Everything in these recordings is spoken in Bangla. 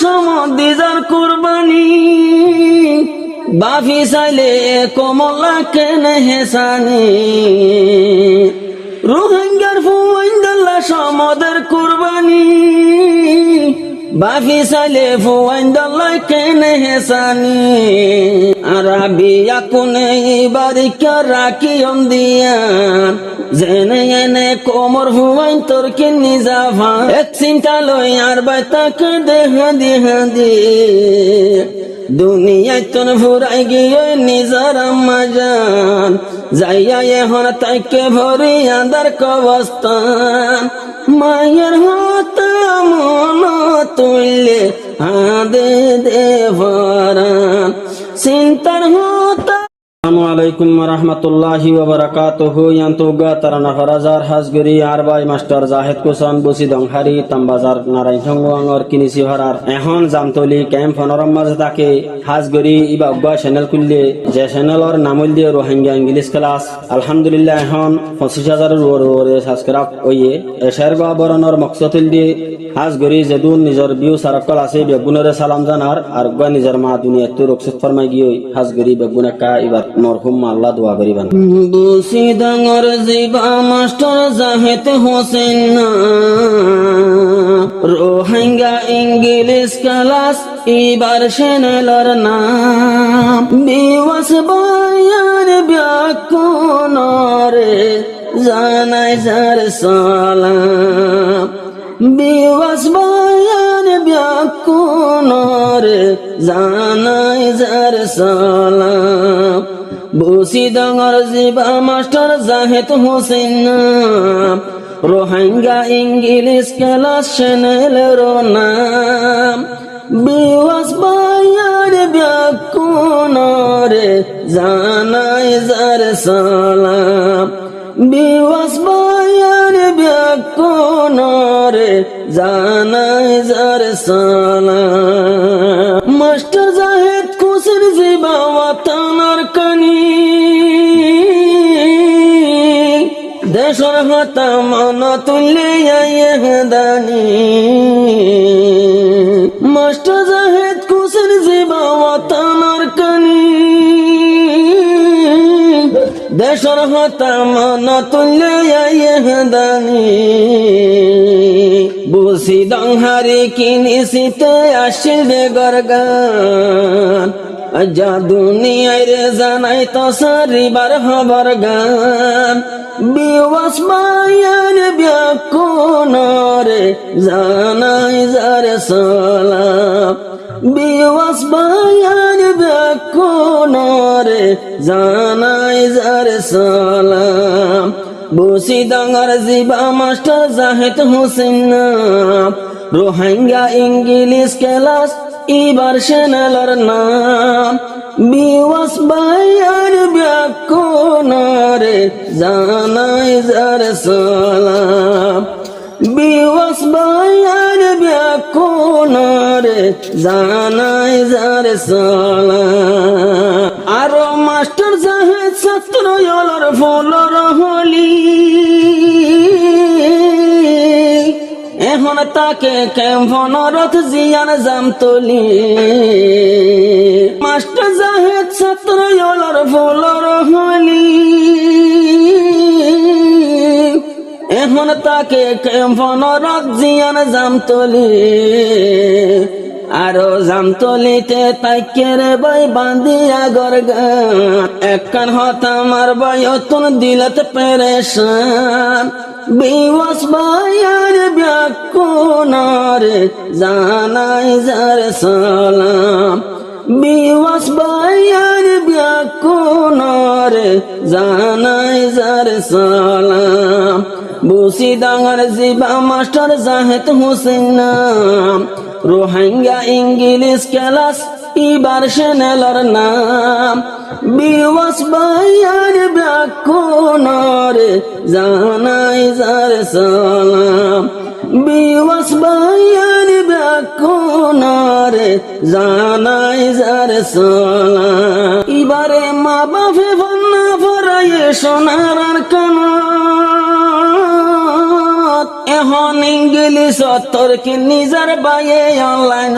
সমত দিজার কুরবানি বাফি চাইলে কমলা কেনে হেসানি রোহিঙ্গার ফুয়াইন্দাল্লা সমদের কুরবানি বাফি চাইলে ফুয়াইন্দাল্লা কেনে হেসানি আরাবিয়া কোনে বারিকা রাখি দিয়া জেনে এনে কোমর ফুয়াইন তোর কিনি যাভা এক চিন্তা লই আর বাইতাকে দেহা দুনিয়ায় তোর ফুরাই গিয়ে নিজর আম্মাজান যাইয়া এখন তাইকে ভরি আন্দার কবস্তান মায়ের হাত মন তুললে হাদে দেবরান চিন্তার হতা। আসসালামু আলাইকুম ওয়া রাহমাতুল্লাহি ওয়া বারাকাতুহু। ইয়ান্তুগা তারানা ফরাজার হাজগরি আরবাই মাস্টার জাহেদ কোসান বসি দংহারি তামবাজার নারায়ণ সংগর কিনিসি ভরার এখন জামতলি ক্যাম্প ফনরম মাঝে তাকে হাজগরি ইবা উগা চ্যানেল খুললে যে চ্যানেলর নামল দিয়ে রোহিঙ্গা ইংলিশ ক্লাস আলহামদুলিল্লাহ এখন 25,000 ওরে সাবস্ক্রাইব হইয়ে এশার বা বরণর মকসদুল দিয়ে হাজগরি যেদুন নিজের বিউ সারকল আছে বেগুনরে সালাম জানার আর উগা নিজের মা দুনিয়া তো রক্ষিত ফরমাই গিয়ে হাজগরি বেগুনা কা ইবার মরহুম আল্লাহ দোয়া করিবান। বুসি ডাঙর জিবা master Zahed Hossain Rohingya English class ইবার চ্যানেলের নাম বিওয়াস বায়ান ব্যাকুনরে জানাই যার সালাম বিওয়াস বায়ান ব্যাকুনরে জানাই যার সালাম বসি ডাঙর জিবা master Zahed Hossain Rohingya English class চ্যানেলের নাম বিওয়াস বায়ান ব্যাকুনরে জানাই যার সালাম বিওয়াস বায়ান ব্যাকুনরে জানাই যার সালাম মাস্টার জাহেদ কোসের জিবা ওয়াতানার কানি দেশর হতা মন তুললে দানি মাস্টার জাহেদ কোসের জিবা ওয়াতানার কানি দেশর হতা মন তুললে দানি বুসি দংহারি কিনিসিতে আসিল বেগর গান আজা দুনিয়ায় রে জানাই তো সারিবার হবার গান বিওয়াস বায়ান ব্যাকুনরে জানাই যার সালাম বিওয়াস বায়ান ব্যাকুনরে জানাই যার সালাম বসি ডাঙর জিবা master Zahed Hossain Rohingya English class ইবার চ্যানেলের নাম বিওয়াস বায়ান ব্যাকুনরে জানাই যার সালাম বিওয়াস বায়ান ব্যাকুনরে জানাই যার সালাম আরো মাস্টার জাহেদ ছাত্র ইয়লার ফুলর হলি এখন তাকে ক্যাম্পনরত জিয়ান জামতলি মাস্টার জাহেদ ছাত্র ইয়লার ফুলর হলি এখন তাকে ক্যাম্পনরত জিয়ান জামতলি আরো জামতলিতে তাইকেরে বাই বান্দিয়া গরগান একখান হতা আমার বায়তন দিলত পেরেশান বিওয়াস বায়ান ব্যাকুনরে জানাই যার সালাম বিওয়াস বায়ান ব্যাকুনরে জানাই যার সালাম বুসি ডাঙর জিবা master Zahed Hossain Rohingya English class ইবার চ্যানেলের নাম বিওয়াস বায়ান ব্যাকুনরে জানাই যার সালাম বিওয়াস বায়ান ব্যাকুনরে জানাই যার সালাম ইবারে মা বাপে ভান্না ভরাইয়ে সোনার কানা এখন ইংলিশ তোর কি নিজের বাইয়ে অনলাইন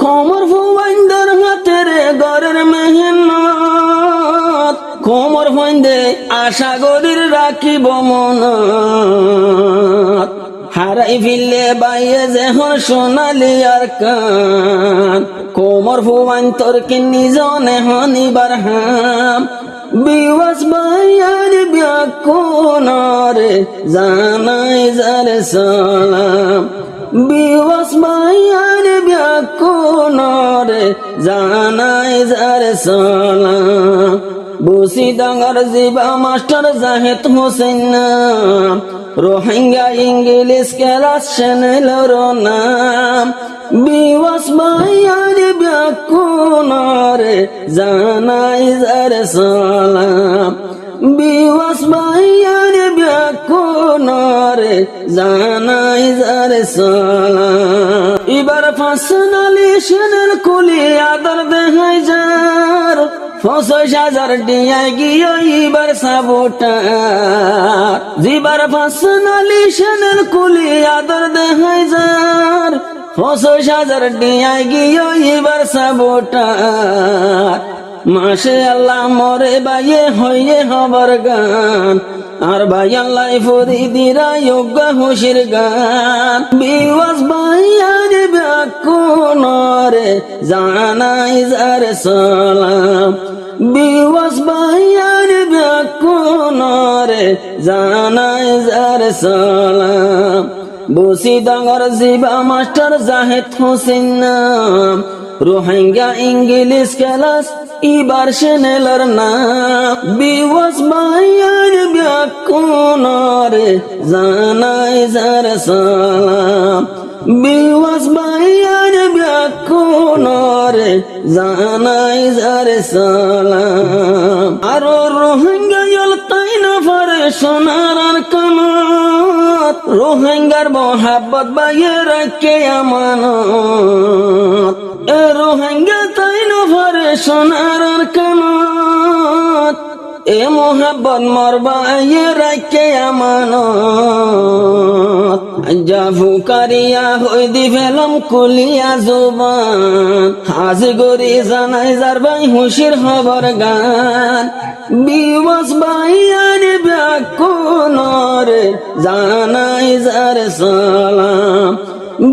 কোমর ফুয়াইন্দর হাতের ঘরের মেহনত কোমর ফুয়াইন্দে আশা করির রাখিব মন হারাই ফিরলে বাইয়ে যেহন সোনালি আর কান কোমর ফুয়াইন তোর কি নিজনে হনিবার হাম বিওয়াস বাইয়ার ব্যাকুনরে জানাই যারে সালাম বিওয়াস বাইয়ার ব্যাকুনরে জানাই যারে সালাম বুসি ডাঙ্গার জিবা মাস্টার জাহেদ হোসেন নাম রোহিঙ্গা ইংলিশ ক্লাস চ্যানেলের নাম বিওয়াস বাইয়ার ব্যাকুনরে জানাই যারে সালাম বিওয়াস বাইয়ার ব্যাকুনরে জানাই যারে সালাম এবার ফাসনালি সেনের কুলি আদর দেখাই যার ৫০,০০০ ডিয়ায় গিয়ে এবার সাবোটার জিবার ফাসনালি সেনের কুলি আদর দেখাই যার ৫০,০০০ ডিয়ায় গিয়ে এবার সাবোটার মাসে আল্লাহ মরে বাইয়ে হইয়ে হবার গান আর ভাই আল্লাহ ফরিদিরা যোগ্য হুশির গান বিওয়াস বাইয়ার ব্যাকুনরে জানাই যারে সালাম বিওয়াস বাইয়ার ব্যাকুনরে জানাই যারে সালাম বুসি ডাঙ্গার জিবা মাস্টার জাহেদ হোসেন নাম রোহিঙ্গা ইংলিশ ক্লাস এবার চ্যানেলের নাম বিওয়াস বাইয়ার ব্যাকুনরে জানাই যারে সালাম বিওয়াস বাইয়ার ব্যাকুনরে জানাই যারে সালাম আরো রোহিঙ্গা ইল তাই না পারে সোনার আর কামাত রোহিঙ্গার মোহাব্বত বাইয়ে রাখে আমানত এ রোহিঙ্গা তাই না পারে সোনার আর কামাত এ মোহাব্বত মরবাইয়ে রাখে আমানত জাফু কারিয়া হই দি ফেলাম কুলিয়া জুবান হাজি গরি জানাই যার ভাই হুশির হবার গান বিওয়াস বাইয়ার ব্যাকুনরে জানাই যারে সালাম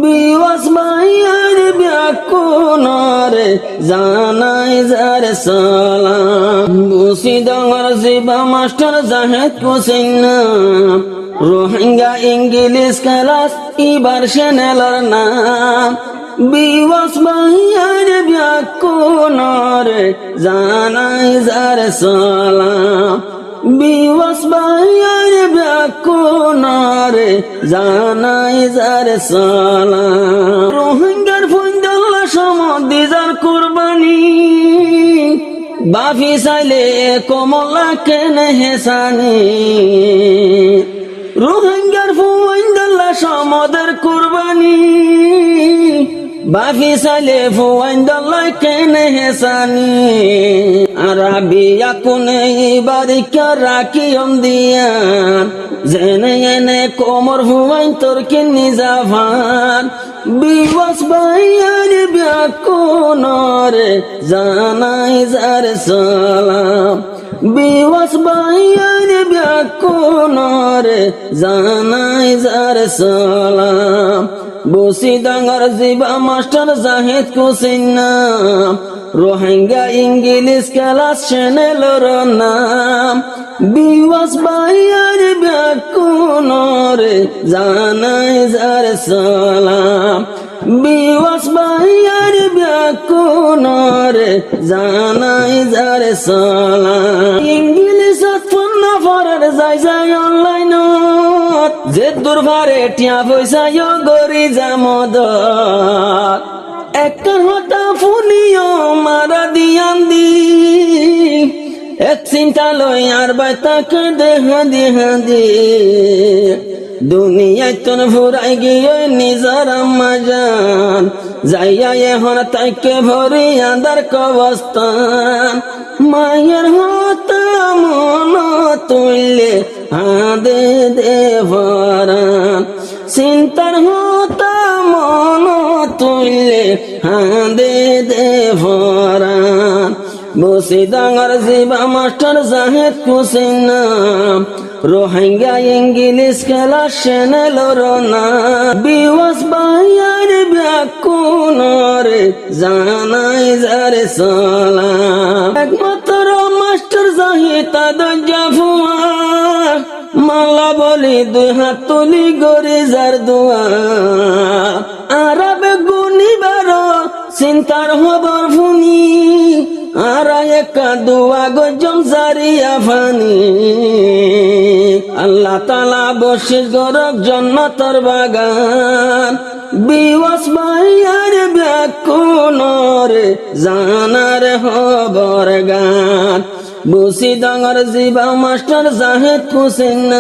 বিওয়াস বাইয়ার ব্যাকুনরে জানাই যারে সালাম বুসি ডাঙ্গার জিবা মাস্টার জাহেদ হোসেন নাম রোহিঙ্গা ইংলিশ ক্লাস এবার চ্যানেলের নাম বিওয়াস বাইয়ার ব্যাকুনরে জানাই যারে সালাম বিওয়াস বাইয়ার ব্যাকুনরে জানাই যারে সালাম রোহিঙ্গার ফৈন্দাল্লা সমদি যার কুরবানি বাফি চাইলে কমলা কেনে হেসানি রোহিঙ্গার ফৈন্দাল্লা সমদের কুরবানি বাফি চাইলে ফৈন্দাল্লা কেনে হেসানি আরাবিয়া কোনে বারিকা রাখি দিয়ান জেনে এনে কোমর হুয়াইন তোর কি নিজাভান বিওয়াস বাইয়ার ব্যাকুনরে জানাই যারে সালাম বিওয়াস বাইয়ার ব্যাকুনরে জানাই যারে সালাম বুসি ডাঙ্গার জিবা মাস্টার জাহেদ হোসেন নাম রোহিঙ্গা ইংলিশ ক্লাস চ্যানেলের নাম বিওয়াস বাইয়ার ব্যাকুনরে জানাই যারে সালাম বিওয়াস বাইয়ার ব্যাকুনরে জানাই যারে সালাম ইংলিশ ফোনা ফরের যাই যাই অনলাইন যে দুর্ভারে টিয়া পয়সা গরি জামদ একটা হতা ফুনিও মারা দিয়ান দি এক চিন্তা লই আর বাই তাকে দেহা দিহা দি দুনিয়ায় তোর ফুরাই গিয়ে নিজর আম্মা জান যাইয়া এখন তাইকে ভরি আন্দার কবস্তান মায়ের হাত মন তুললে হাদে দে ভরান চিন্তার হাত মন তুললে হাদে দে ভরান বসি ডাঙর জিবা মাস্টার জাহেদ হোসেন রোহিঙ্গা ইংলিশ খেলা সেনেলর না বিওয়াস বাইয়ার ব্যাকুনরে জানাই যারে সালাম একমাত্র মাস্টার জাহিদ দজ্জা ফুয়া মালা বলি দুই হাত তুলি গরি যার দোয়া আরবে গুনিবার চিন্তার খবর ফুনি আর একা দুয়া গজম জারিয়া ফানি আল্লাহ তালা বসিস গরক জন্নতর বাগান বিওয়াস বাইয়ার ব্যাকুনরে জানার খবর গান বসি ডাঙর জিবা মাস্টার জাহেদ হোসেন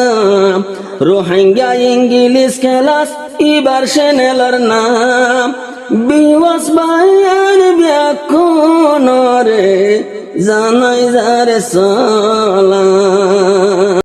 রোহিঙ্গা ইংলিশ খেলাস এবার সেনেলর নাম বিওয়াস বাইয়ার ব্যাকুনরে জানাই যারে সালাম।